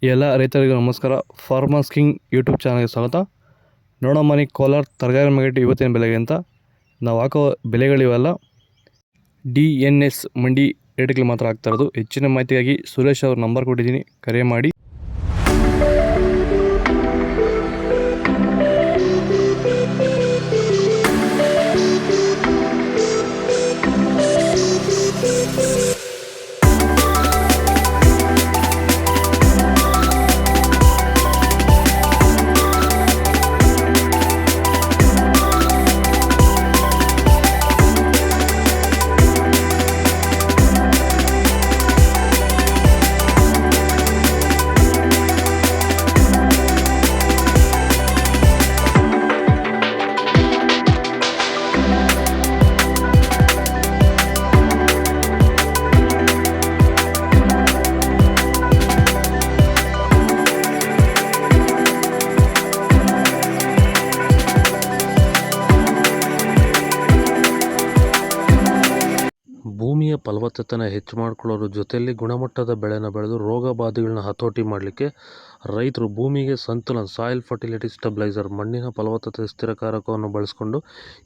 ಎಲ್ಲ ರೈತರಿಗೂ ನಮಸ್ಕಾರ. ಫಾರ್ಮರ್ಸ್ ಕಿಂಗ್ ಯೂಟ್ಯೂಬ್ ಚಾನಲ್ಗೆ ಸ್ವಾಗತ. ನೋಡಮ್ಮನಿ ಕೋಲಾರ ತರಕಾರಿ ಮಾರ್ಕೆಟ್ ಇವತ್ತಿನ ಬೆಲೆಗೆ ಅಂತ ನಾವು ಹಾಕೋ ಬೆಲೆಗಳಿವೆಲ್ಲ DNS ಮಂಡಿ ರೇಟ್ಗಳು ಮಾತ್ರ ಆಗ್ತಾ ಇರೋದು. ಹೆಚ್ಚಿನ ಮಾಹಿತಿಗಾಗಿ ಸುರೇಶ್ ಅವ್ರ ನಂಬರ್ ಕೊಟ್ಟಿದ್ದೀನಿ, ಕರೆ ಮಾಡಿ. ಭೂಮಿಯ ಫಲವತ್ತತೆನ ಹೆಚ್ಚು ಮಾಡ್ಕೊಳ್ಳೋದ್ರ ಜೊತೆಯಲ್ಲಿ ಗುಣಮಟ್ಟದ ಬೆಳೆನ ಬೆಳೆದು ರೋಗ ಬಾಧೆಗಳನ್ನ ಹತೋಟಿ ಮಾಡಲಿಕ್ಕೆ ರೈತರು ಭೂಮಿಗೆ ಸಂತುಲನ ಸಾಯಿಲ್ ಫರ್ಟಿಲಿಟಿ ಸ್ಟೆಬಿಲೈಸರ್ ಮಣ್ಣಿನ ಫಲವತ್ತತೆ ಸ್ಥಿರಕಾರಕವನ್ನು ಬಳಸ್ಕೊಂಡು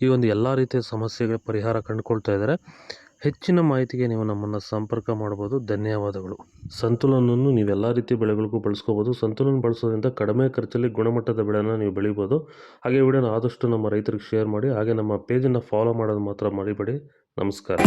ಈ ಒಂದು ಎಲ್ಲ ರೀತಿಯ ಸಮಸ್ಯೆಗಳ ಪರಿಹಾರ ಕಂಡುಕೊಳ್ತಾ ಇದ್ದಾರೆ. ಹೆಚ್ಚಿನ ಮಾಹಿತಿಗೆ ನೀವು ನಮ್ಮನ್ನು ಸಂಪರ್ಕ ಮಾಡ್ಬೋದು. ಧನ್ಯವಾದಗಳು. ಸಂತುಲನವನ್ನು ನೀವೆಲ್ಲ ರೀತಿಯ ಬೆಳೆಗಳಿಗೂ ಬಳಸ್ಕೋಬೋದು. ಸಂತುಲನ ಬಳಸೋದ್ರಿಂದ ಕಡಿಮೆ ಖರ್ಚಲ್ಲಿ ಗುಣಮಟ್ಟದ ಬೆಳೆನ ನೀವು ಬೆಳಿಬೋದು. ಹಾಗೆ ವಿಡಿಯೋನ ಆದಷ್ಟು ನಮ್ಮ ರೈತರಿಗೆ ಶೇರ್ ಮಾಡಿ. ಹಾಗೆ ನಮ್ಮ ಪೇಜನ್ನು ಫಾಲೋ ಮಾಡೋದು ಮಾತ್ರ ಮರಿಬೇಡಿ. ನಮಸ್ಕಾರ.